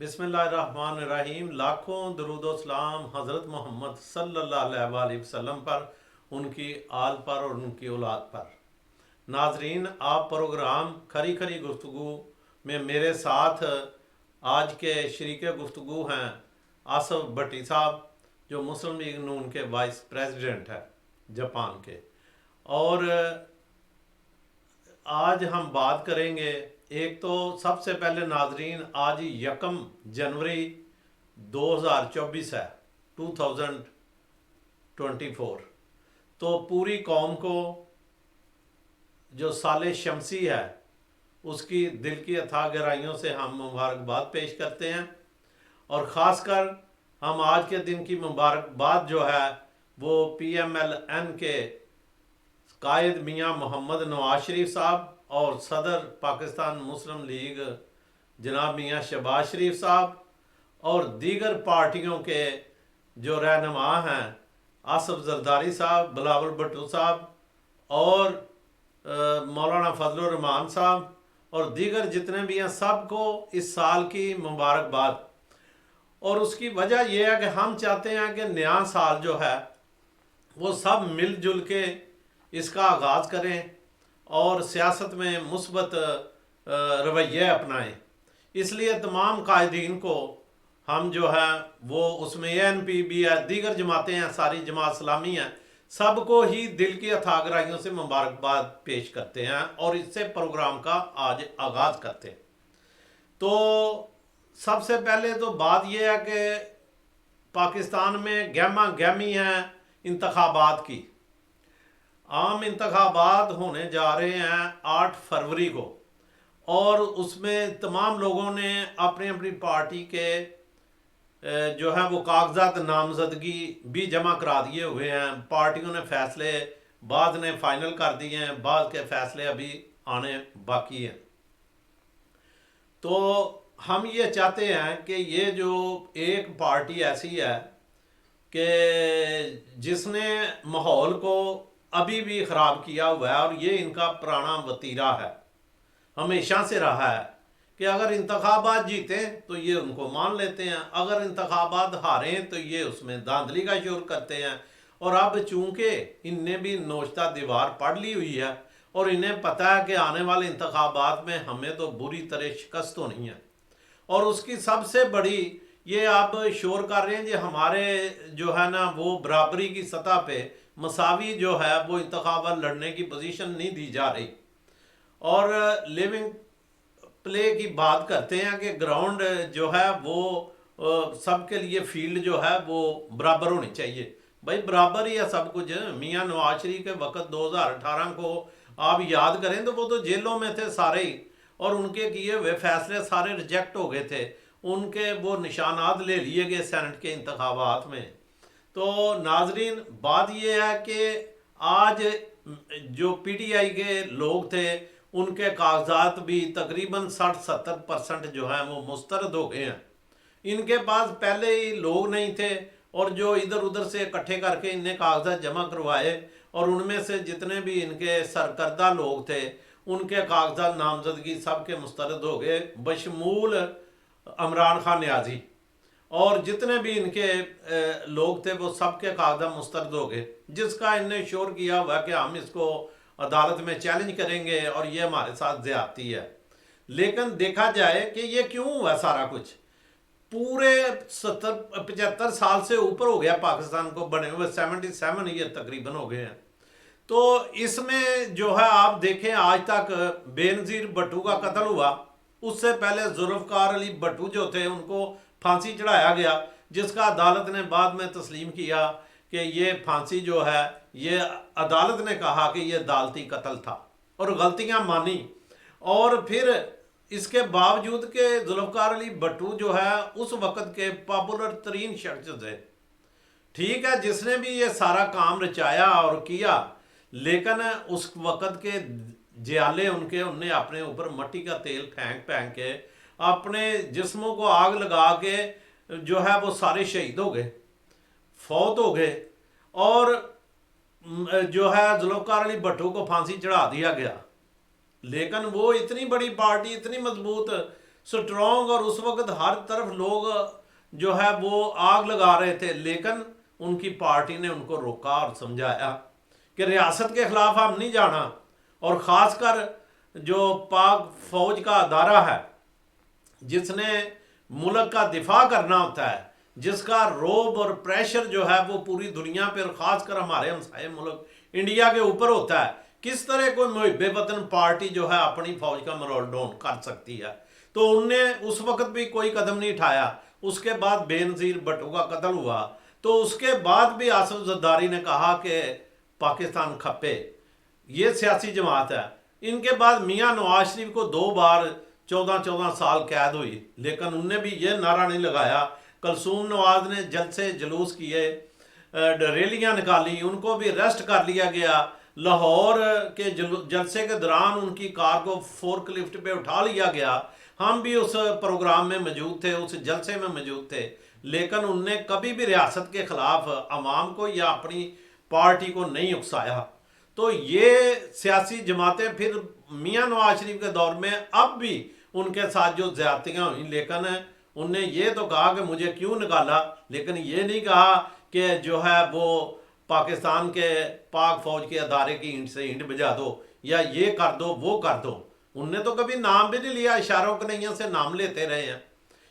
बिस्मिल्लाहिर्रहमानिर्रहीम। लाखों दरूद व सलाम हज़रत मोहम्मद सल्लल्लाहु अलैहि वसल्लम पर, उनकी आल पर और उनकी औलाद पर। नाजरीन, आप प्रोग्राम खरी खरी गुफ्तगू में मेरे साथ आज के शरीक गुफ्तगू हैं आसफ भट्टी साहब, जो मुस्लिम लीग नून के वाइस प्रेसिडेंट है जापान के। और आज हम बात करेंगे, एक तो सबसे पहले नाजरीन, आज 1 जनवरी 2024 है, 2024। तो पूरी कौम को जो साल शमसी है उसकी दिल की अथाह गहराइयों से हम मुबारकबाद पेश करते हैं। और ख़ासकर हम आज के दिन की मुबारकबाद जो है वो PMLN के कायद मियाँ मोहम्मद नवाज शरीफ साहब और सदर पाकिस्तान मुस्लिम लीग जनाब मियाँ शहबाज शरीफ साहब और दीगर पार्टियों के जो रहनुमा हैं आसफ जरदारी साहब, बिलावल भुट्टो साहब और मौलाना फजलुर रहमान साहब और दीगर जितने भी हैं, सबको इस साल की मुबारकबाद। और उसकी वजह यह है कि हम चाहते हैं कि नया साल जो है वो सब मिलजुल के इसका आगाज़ करें और सियासत में मुस्बत रवैये अपनाएं। इसलिए तमाम कायदीन को हम जो है वो उसमें ANP भी है, दीगर जमातें हैं, सारी जमात इस्लामी हैं, सबको ही दिल की अथाह गहराइयों से मुबारकबाद पेश करते हैं और इससे प्रोग्राम का आज आगाज़ करते हैं। तो सबसे पहले तो बात यह है कि पाकिस्तान में गहमा गहमी है इंतखाबात की। आम इंतखाबात होने जा रहे हैं 8 फरवरी को, और उसमें तमाम लोगों ने अपनी अपनी पार्टी के जो है वो कागजात नामजदगी भी जमा करा दिए हुए हैं। पार्टियों ने फैसले बाद ने फाइनल कर दिए हैं, बाद के फैसले अभी आने बाकी हैं। तो हम ये चाहते हैं कि ये जो एक पार्टी ऐसी है कि जिसने माहौल को अभी भी ख़राब किया हुआ है, और ये इनका पुराना वतीरा है, हमेशा से रहा है कि अगर इंतखाबात जीतें तो ये उनको मान लेते हैं, अगर इंतखाबात हारें तो ये उसमें धांधली का शोर करते हैं। और अब चूँकि इनने भी नोश्ता दीवार पढ़ ली हुई है और इन्हें पता है कि आने वाले इंतखाबात में हमें तो बुरी तरह शिकस्त होनी है, और उसकी सबसे बड़ी ये आप शोर कर रहे हैं कि हमारे जो है ना वो बराबरी की सतह पे मसावी जो है वो इंतखाबात लड़ने की पोजीशन नहीं दी जा रही। और लिविंग प्ले की बात करते हैं कि ग्राउंड जो है वो सबके लिए फील्ड जो है वो बराबर होनी चाहिए। भाई बराबर ही है सब कुछ। मियाँ नवाज शरीफ के वक्त 2018 को आप याद करें तो वो तो जेलों में थे सारे ही, और उनके किए हुए फैसले सारे रिजेक्ट हो गए थे, उनके वो निशानात ले लिए गए सेनेट के इंतखाबात में। तो नाजरीन, बात ये है कि आज जो PTI के लोग थे उनके कागजात भी तकरीबन 60-70% जो हैं वो मुस्तरद हो गए हैं। इनके पास पहले ही लोग नहीं थे, और जो इधर उधर से इकट्ठे करके इनने कागजात जमा करवाए, और उनमें से जितने भी इनके सरकर्दा लोग थे उनके कागजात नामजदगी सबके मुस्तरद हो गए, बशमूल इमरान खान न्याजी। और जितने भी इनके लोग थे वो सबके कागजात मुस्तरद हो गए, जिसका इनने शोर किया हुआ कि हम इसको अदालत में चैलेंज करेंगे और ये हमारे साथ ज्यादती है। लेकिन देखा जाए कि ये क्यों हुआ सारा कुछ। पूरे 70-75 साल से ऊपर हो गया पाकिस्तान को बने हुए, 77 ईयर तकरीबन हो गए हैं। तो इसमें जो है आप देखें, आज तक बेनज़ीर भुट्टो का कत्ल हुआ, उससे पहले जुल्फ़िकार अली भुट्टो जो थे उनको फांसी चढ़ाया गया, जिसका अदालत ने बाद में तस्लीम किया कि ये फांसी जो है ये अदालत ने कहा कि ये अदालती कत्ल था और गलतियां मानी। और फिर इसके बावजूद के जुल्फ़िकार अली भुट्टो जो है उस वक़्त के पॉपुलर तरीन शख्स थे, ठीक है, जिसने भी ये सारा काम रचाया और किया, लेकिन उस वक़्त के जियाले उनने अपने ऊपर मिट्टी का तेल फेंक फेंक के अपने जिस्मों को आग लगा के जो है वो सारे शहीद हो गए, फौत हो गए। और जो है जुल्फ़िकार अली भुट्टो को फांसी चढ़ा दिया गया। लेकिन वो इतनी बड़ी पार्टी, इतनी मजबूत स्ट्रॉन्ग, और उस वक्त हर तरफ लोग जो है वो आग लगा रहे थे, लेकिन उनकी पार्टी ने उनको रोका और समझाया कि रियासत के खिलाफ हम नहीं जाना। और ख़ासकर जो पाक फौज का अदारा है जिसने मुल्क का दिफा करना होता है, जिसका रोब और प्रेशर जो है वो पूरी दुनिया पर, ख़ासकर हमारे हमसाए मुल्क इंडिया के ऊपर होता है, किस तरह कोई मुहिब वतन पार्टी जो है अपनी फौज का मोरल डाउन कर सकती है। तो उनने उस वक्त भी कोई कदम नहीं उठाया। उसके बाद बेनज़ीर भुट्टो का कत्ल हुआ, तो उसके बाद भी आसिफ ज़रदारी ने कहा कि पाकिस्तान खपे। ये सियासी जमात है। इनके बाद मियाँ नवाज शरीफ को 2 बार 14-14 साल कैद हुई, लेकिन उनने भी ये नारा नहीं लगाया। कलसूम नवाज ने जलसे जुलूस किए, रैलियाँ निकाली, उनको भी अरेस्ट कर लिया गया। लाहौर के जलसे के दौरान उनकी कार को फोर्क लिफ्ट पे उठा लिया गया। हम भी उस प्रोग्राम में मौजूद थे, उस जलसे में मौजूद थे, लेकिन उनने कभी भी रियासत के ख़िलाफ़ अवाम को या अपनी पार्टी को नहीं उकसाया। तो ये सियासी जमातें फिर मियाँ नवाज शरीफ के दौर में अब भी उनके साथ जो ज़्यादतियाँ हुई, लेकिन उनने ये तो कहा कि मुझे क्यों निकाला, लेकिन ये नहीं कहा कि जो है वो पाकिस्तान के पाक फौज के अदारे की ईंट से ईंट बजा दो या ये कर दो वो कर दो। उनने तो कभी नाम भी नहीं लिया, इशारों कन्हैया से नाम लेते रहे हैं।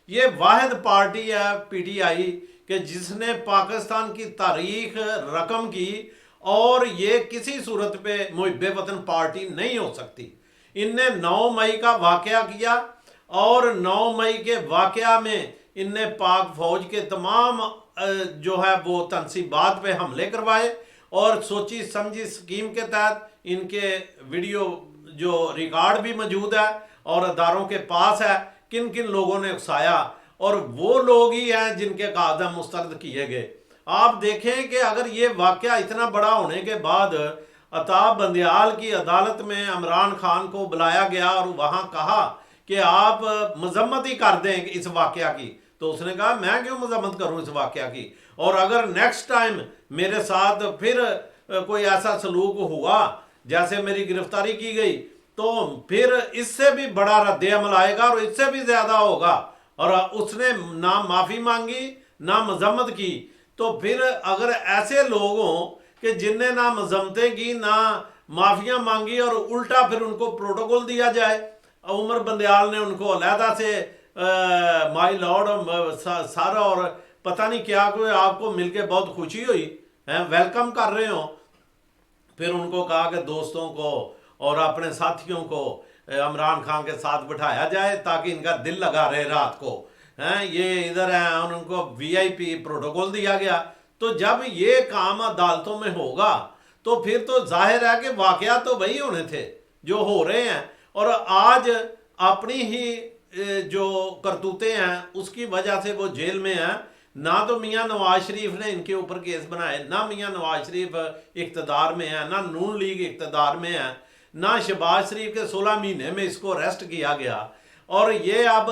ये वाहिद पार्टी है PTI कि जिसने पाकिस्तान की तारीख रकम की, और ये किसी सूरत पे मुहिब वतन पार्टी नहीं हो सकती। इनने 9 मई का वाक़या किया, और 9 मई के वाक़या में इनने पाक फौज के तमाम जो है वो तनसीबात पे हमले करवाए, और सोची समझी स्कीम के तहत इनके वीडियो जो रिकॉर्ड भी मौजूद है और अदारों के पास है किन किन लोगों ने उकसाया, और वो लोग ही हैं जिनके कागज़ मुस्तरद किए गए। आप देखें कि अगर ये वाक़या इतना बड़ा होने के बाद अताब बंदियाल की अदालत में इमरान खान को बुलाया गया और वहाँ कहा कि आप मजम्मत ही कर दें इस वाक़या की, तो उसने कहा मैं क्यों मजम्मत करूँ इस वाक़या की, और अगर नेक्स्ट टाइम मेरे साथ फिर कोई ऐसा सलूक हुआ जैसे मेरी गिरफ्तारी की गई, तो फिर इससे भी बड़ा रद्द अमल आएगा और इससे भी ज़्यादा होगा। और उसने ना माफ़ी मांगी ना मजम्मत की। तो फिर अगर ऐसे लोग हों कि जिनने ना मजम्मतें की ना माफ़ियाँ मांगी और उल्टा फिर उनको प्रोटोकॉल दिया जाए, उमर बंदयाल ने उनको अलहदा से माई लॉर्ड सारा और पता नहीं क्या कोई आपको मिलके बहुत खुशी हुई है, वेलकम कर रहे हो, फिर उनको कहा कि दोस्तों को और अपने साथियों को इमरान खान के साथ बिठाया जाए ताकि इनका दिल लगा रहे रात को, हैं ये इधर हैं, और उनको VIP प्रोटोकॉल दिया गया। तो जब ये काम अदालतों में होगा तो फिर तो जाहिर है कि वाकया तो वही होने थे जो हो रहे हैं, और आज अपनी ही जो करतूतें हैं उसकी वजह से वो जेल में हैं। ना तो मियाँ नवाज शरीफ ने इनके ऊपर केस बनाए, ना मियाँ नवाज शरीफ इक़्तिदार में है, ना नून लीग इक़्तिदार में है, ना शहबाज शरीफ के 16 महीने में इसको अरेस्ट किया गया। और ये अब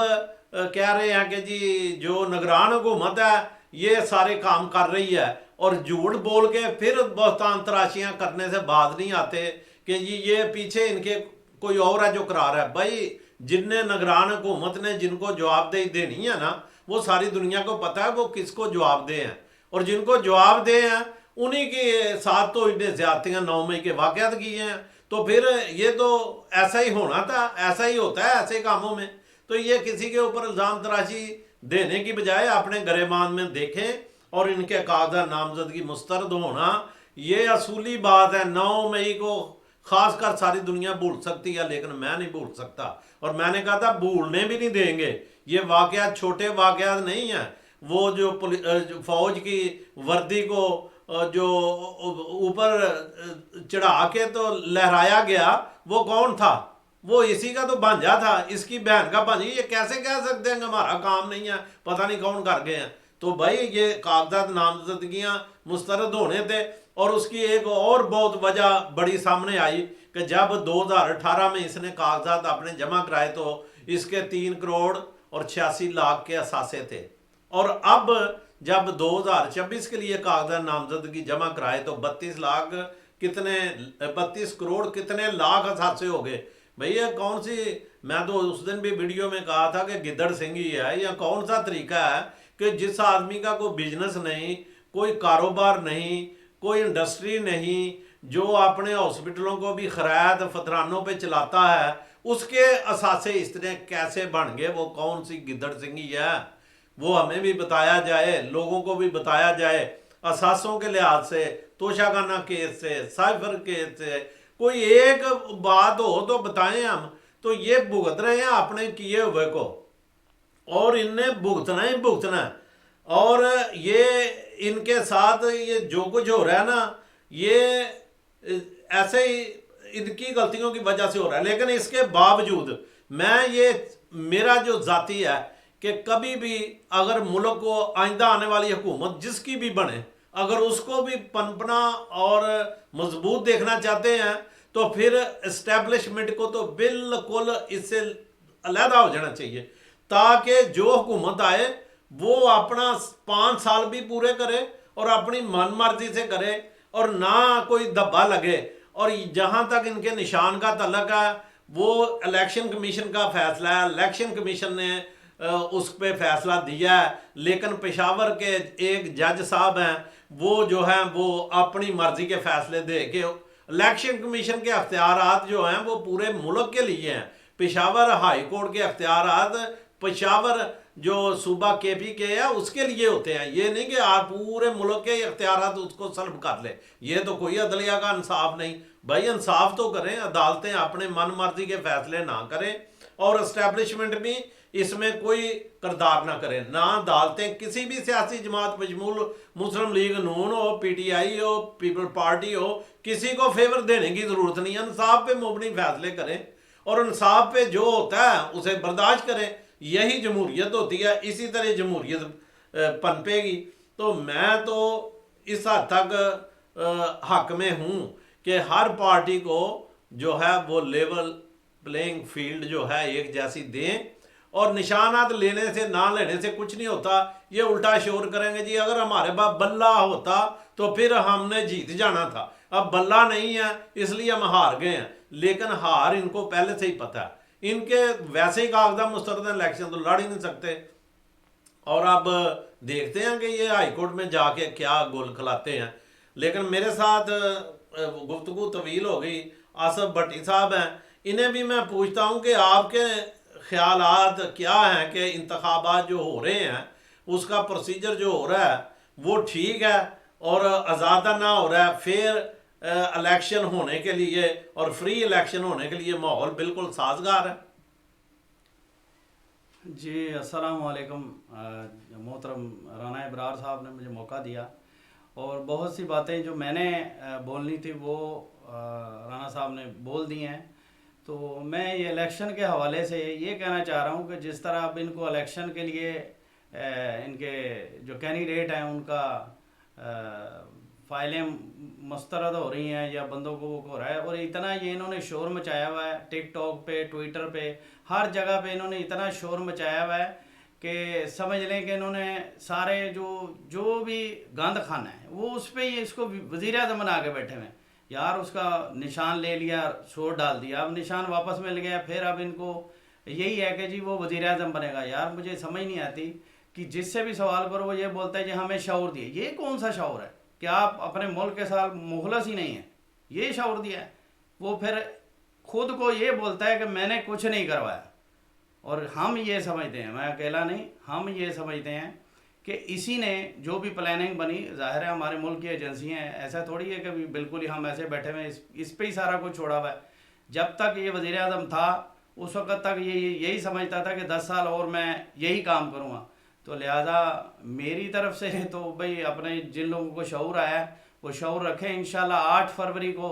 कह रहे हैं कि जी जो निगरान हुकूमत है ये सारे काम कर रही है, और झूठ बोल के फिर बहतान तराशियाँ करने से बाज नहीं आते कि जी ये पीछे इनके कोई और है जो करा रहा है। भाई जिनने निगरान हुकूमत ने जिनको जवाबदेही देनी है ना, वो सारी दुनिया को पता है वो किसको जवाबदेह हैं, और जिनको जवाबदेह हैं उन्हीं के साथ तो इतने ज्यादतियाँ 9 मई के वाक़यात किए हैं। तो फिर ये तो ऐसा ही होना था, ऐसा ही होता है ऐसे कामों में। तो ये किसी के ऊपर इल्ज़ाम तराशी देने की बजाय अपने गरेबान में देखें, और इनके कागज़ात नामजदगी मुस्तरद होना ये असूली बात है। 9 मई को खासकर सारी दुनिया भूल सकती है, लेकिन मैं नहीं भूल सकता, और मैंने कहा था भूलने भी नहीं देंगे। ये वाक़यात छोटे वाक़यात नहीं हैं। वो जो फौज की वर्दी को जो ऊपर चढ़ा के तो लहराया गया, वो कौन था? वो इसी का तो भांजा था, इसकी बहन का भांजी। ये कैसे कह सकते हैं कि हमारा काम नहीं है, पता नहीं कौन कर गए हैं। तो भाई ये कागजात नामजदगियाँ मुस्तरद होने थे। और उसकी एक और बहुत वजह बड़ी सामने आई कि जब 2018 में इसने कागजात अपने जमा कराए तो इसके 3 करोड़ और 86 लाख के असासे थे, और अब जब 2026 के लिए कागजात नामजदगी जमा कराए तो 32 करोड़ कितने लाख असासे हो गए। भैया कौन सी میں تو اس دن بھی ویڈیو میں کہا تھا کہ گدڑ سنگھی ہے، یا کون سا طریقہ ہے کہ جس آدمی کا کوئی بزنس نہیں، کوئی کاروبار نہیں، کوئی انڈسٹری نہیں، جو اپنے ہاسپٹلوں کو بھی خراج فطرانوں پہ چلاتا ہے، اس کے اثاثے اس طرح کیسے بن گئے؟ وہ کون سی گدڑ سنگھی ہے؟ وہ ہمیں بھی بتایا جائے، لوگوں کو بھی بتایا جائے، اثاثوں کے لحاظ سے، توشہ خانہ کیس سے، سائفر کیس سے کوئی ایک بات ہو تو بتائیں ہم۔ تو یہ بھگت رہے ہیں اپنے کیے ہوئے کو، اور ان نے بھگتنا ہی بھگتنا ہے۔ اور یہ ان کے ساتھ یہ جو کچھ ہو رہا ہے نا، یہ ایسے ہی ان کی غلطیوں کی وجہ سے ہو رہا ہے۔ لیکن اس کے باوجود میں یہ، میرا جو ذاتی ہے کہ کبھی بھی اگر ملک کو آئندہ آنے والی حکومت جس کی بھی بنے، اگر اس کو بھی پنپنا اور مضبوط دیکھنا چاہتے ہیں تو پھر اسٹیبلشمنٹ کو تو بالکل اس سے علیحدہ ہو جانا چاہیے، تاکہ جو حکومت آئے وہ اپنا 5 سال بھی پورے کرے اور اپنی من مرضی سے کرے، اور نہ کوئی دھبا لگے۔ اور جہاں تک ان کے نشان کا تعلق ہے، وہ الیکشن کمیشن کا فیصلہ ہے، الیکشن کمیشن نے اس پہ فیصلہ دیا ہے، لیکن پشاور کے ایک جج صاحب ہیں، وہ جو ہیں وہ اپنی مرضی کے فیصلے دے کے، الیکشن کمیشن کے اختیارات جو ہیں وہ پورے ملک کے لیے ہیں۔ پشاور ہائی کورٹ کے اختیارات پشاور جو صوبہ کے پی کے ہے اس کے لیے ہوتے ہیں، یہ نہیں کہ آپ پورے ملک کے اختیارات اس کو سلب کر لیں۔ یہ تو کوئی عدلیہ کا انصاف نہیں بھائی، انصاف تو کریں، عدالتیں اپنے من مرضی کے فیصلے نہ کریں، اور اسٹیبلشمنٹ بھی اس میں کوئی کردار نہ کرے، نہ عدالتیں کسی بھی سیاسی جماعت بشمول مسلم لیگ نون ہو، پی ٹی آئی ہو، پیپل پارٹی ہو، کسی کو فیور دینے کی ضرورت نہیں ہے، انصاف پہ مبنی فیصلے کریں، اور انصاف پہ جو ہوتا ہے اسے برداشت کریں۔ یہی جمہوریت ہوتی ہے، اسی طرح جمہوریت پنپے گی۔ تو میں تو اس حد تک حق میں ہوں کہ ہر پارٹی کو جو ہے وہ لیول پلینگ فیلڈ جو ہے ایک جیسی دیں، اور نشانات لینے سے نہ لینے سے کچھ نہیں ہوتا۔ یہ الٹا شور کریں گے جی اگر ہمارے پاس بلہ ہوتا تو پھر ہم نے جیت جانا تھا، اب بلہ نہیں ہے اس لیے ہم ہار گئے ہیں، لیکن ہار ان کو پہلے سے ہی پتہ ہے، ان کے ویسے ہی کاغذات مسترد ہیں، الیکشن تو لڑ ہی نہیں سکتے۔ اور اب دیکھتے ہیں کہ یہ ہائی کورٹ میں جا کے کیا گول کھلاتے ہیں۔ لیکن میرے ساتھ گفتگو طویل ہو گئی، آصف بھٹی صاحب ہیں، انہیں بھی میں پوچھتا ہوں کہ آپ کے خیالات کیا ہیں کہ انتخابات جو ہو رہے ہیں اس کا پروسیجر جو ہو رہا ہے وہ ٹھیک ہے اور آزادہ نہ ہو رہا ہے؟ پھر الیکشن ہونے کے لیے اور فری الیکشن ہونے کے لیے ماحول بالکل سازگار ہے؟ جی السلام علیکم۔ محترم رانا ابرار صاحب نے مجھے موقع دیا، اور بہت سی باتیں جو میں نے بولنی تھی وہ رانا صاحب نے بول دی ہیں۔ تو میں یہ الیکشن کے حوالے سے یہ کہنا چاہ رہا ہوں کہ جس طرح اب ان کو الیکشن کے لیے ان کے جو کینڈیڈیٹ ہیں ان کا فائلیں مسترد ہو رہی ہیں یا بندوں کو وہ ہو رہا ہے، اور اتنا یہ انہوں نے شور مچایا ہوا ہے ٹک ٹاک پہ، ٹویٹر پہ، ہر جگہ پہ انہوں نے اتنا شور مچایا ہوا ہے کہ سمجھ لیں کہ انہوں نے سارے جو بھی گند کھانا ہے وہ اس پہ ہی اس کو وزیر اعظم بنا کے بیٹھے ہوئے ہیں۔ یار اس کا نشان لے لیا، شور ڈال دیا، اب نشان واپس مل گیا، پھر اب ان کو یہی ہے کہ جی وہ وزیر اعظم بنے گا۔ یار مجھے سمجھ نہیں آتی کہ جس سے بھی سوال کرو وہ یہ بولتا ہے جی ہمیں شعور دیا۔ یہ کون سا شعور ہے کہ آپ اپنے ملک کے ساتھ مخلص ہی نہیں ہیں؟ یہ شعور دیا ہے؟ وہ پھر خود کو یہ بولتا ہے کہ میں نے کچھ نہیں کروایا، اور ہم یہ سمجھتے ہیں، میں اکیلا نہیں، ہم یہ سمجھتے ہیں کہ اسی نے جو بھی پلاننگ بنی، ظاہر ہے ہمارے ملک کی ایجنسیاں ہیں، ایسا تھوڑی ہے کہ بالکل ہی ہم ایسے بیٹھے ہوئے اس پہ ہی سارا کچھ چھوڑا ہوا ہے۔ جب تک یہ وزیر اعظم تھا اس وقت تک یہی سمجھتا تھا کہ 10 سال اور میں یہی کام کروں گا، تو لہٰذا میری طرف سے تو بھئی اپنے جن لوگوں کو شعور آیا ہے وہ شعور رکھیں، انشاءاللہ 8 فروری کو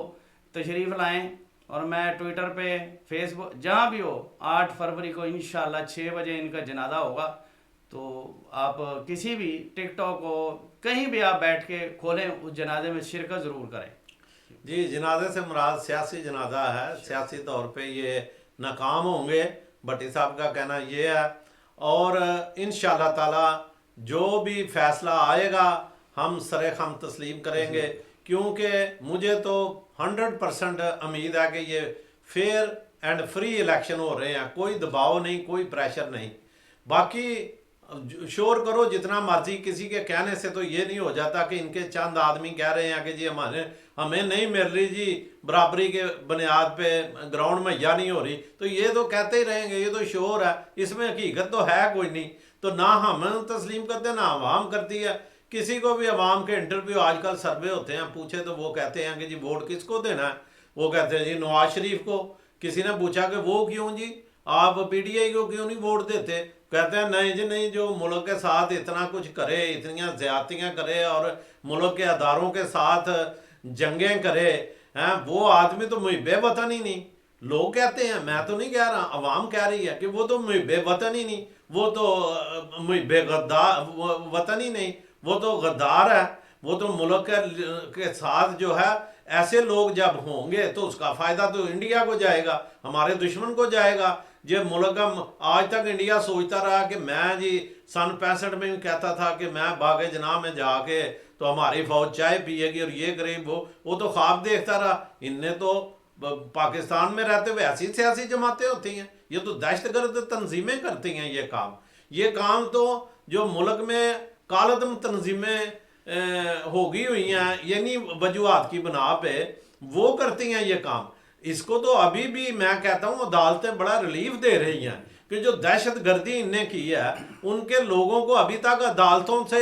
تشریف لائیں، اور میں ٹویٹر پہ، فیس بک، جہاں بھی ہو 8 فروری کو انشاءاللہ 6 بجے ان کا جنازہ ہوگا۔ تو آپ کسی بھی ٹک ٹاک ہو کہیں بھی آپ بیٹھ کے کھولیں، اس جنازے میں شرکت ضرور کریں۔ جی، جنازے سے مراد سیاسی جنازہ ہے، سیاسی طور پہ یہ ناکام ہوں گے، بھٹی صاحب کا کہنا یہ ہے، اور انشاءاللہ تعالی جو بھی فیصلہ آئے گا ہم سر خم تسلیم کریں گے، کیونکہ مجھے تو 100% امید ہے کہ یہ فیئر एंड फ्री इलेक्शन हो रहे हैं, कोई दबाव नहीं, कोई प्रेशर नहीं। बाकी शोर करो जितना मर्जी, किसी के कहने से तो ये नहीं हो जाता कि इनके चंद आदमी कह रहे हैं कि जी हमें नहीं मिल रही जी, बराबरी के बुनियाद पे ग्राउंड मुहैया नहीं हो रही, तो ये तो कहते ही रहेंगे, ये तो शोर है, इसमें हकीकत तो है कोई नहीं। तो ना हम तस्लीम करते ना आवाम करती है। किसी को भी आवाम के इंटरव्यू आजकल सर्वे होते हैं, पूछे तो वो कहते हैं कि जी वोट किसको देना है, वो कहते हैं जी नवाज शरीफ को। किसी ने पूछा कि वो क्यों जी, आप पीटीआई को क्यों नहीं वोट देते, कहते हैं नहीं जी नहीं, जो मुल्क के साथ इतना कुछ करे, इतनी ज्यादतियाँ करे और मुल्क के अदारों के साथ जंगें करे हैं, वो आदमी तो मुहिब वतन ही नहीं। लोग कहते हैं, मैं तो नहीं कह रहा, अवाम कह रही है कि वो तो मुहिब वतन ही नहीं, वो तो मुहिब गद्दार वतन ही नहीं, वो तो गद्दार है। वो तो मुल्क के साथ जो है, ऐसे लोग जब होंगे तो उसका फ़ायदा तो इंडिया को जाएगा, हमारे दुश्मन को जाएगा। जो मुल्क आज तक इंडिया सोचता रहा कि मैं जी सन 65 में भी कहता था कि मैं बागे जनाह में जाके तो हमारी फौज चाय पिएगी और ये करीब वो तो ख्वाब देखता रहा। इनने तो पाकिस्तान में रहते हुए ऐसी सियासी जमातें होती हैं, ये तो दहशतगर्द तंजीमें करती हैं ये काम तो जो मुल्क में कालदम तंजीमें होगी हुई हैं, ये नहीं वजूहात की बना पे वो करती हैं ये काम। इसको तो अभी भी मैं कहता हूँ अदालतें बड़ा रिलीफ दे रही हैं कि जो दहशत गर्दी इनने की है, उनके लोगों को अभी तक अदालतों से,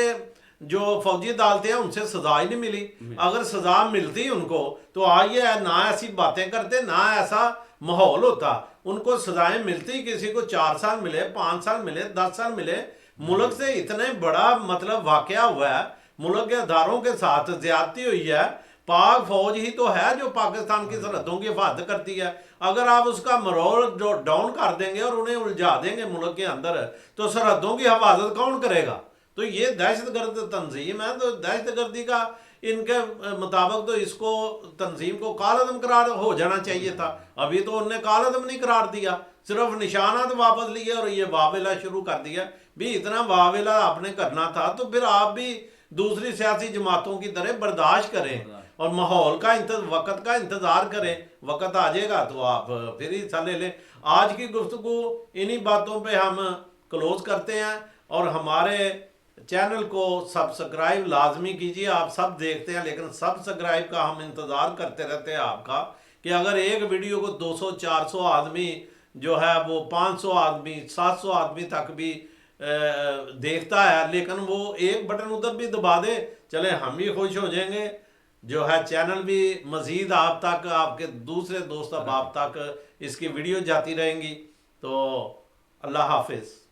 जो फौजी अदालतें हैं, उनसे सजा ही नहीं मिली। अगर सजा मिलती उनको तो आइए ना ऐसी बातें करते, ना ऐसा माहौल होता। उनको सजाएं मिलती, किसी को 4 साल मिले, 5 साल मिले, 10 साल मिले। मुल्क से इतने बड़ा मतलब वाकया हुआ है, मुल्क के अदारों के साथ ज्यादती हुई है। पाक फौज ही तो है जो पाकिस्तान की सरहदों की हिफाजत करती है। अगर आप उसका मरोल जो डाउन कर देंगे और उन्हें उलझा देंगे मुल्क के अंदर, तो सरहदों की हिफाजत कौन करेगा? तो ये दहशतगर्द तंजीम है। तो दहशतगर्दी का इनके मुताबिक तो इसको तंजीम को कालअदम करार हो जाना चाहिए था। अभी तो उन्होंने कालअदम नहीं करार दिया, सिर्फ निशानात वापस लिए और ये वावेला शुरू कर दिया। भी इतना वावेला आपने करना था तो फिर आप भी दूसरी सियासी जमातों की तरह बर्दाश्त करें और माहौल का वक़्त का इंतज़ार करें। वक़्त आ जाएगा तो आप फिर हिस्सा ले लें। आज की गुफ्तगू इन्हीं बातों पे हम क्लोज करते हैं और हमारे चैनल को सब्सक्राइब लाजमी कीजिए। आप सब देखते हैं लेकिन सब्सक्राइब का हम इंतज़ार करते रहते हैं आपका, कि अगर एक वीडियो को 200-400 आदमी जो है, वो 500 आदमी 700 आदमी तक भी देखता है, लेकिन वो एक बटन उधर भी दबा दे, चले हम भी खुश हो जाएंगे। जो है चैनल भी मज़ीद आप तक, आपके दूसरे दोस्त अब आप तक इसकी वीडियो जाती रहेंगी। तो अल्लाह हाफिज़।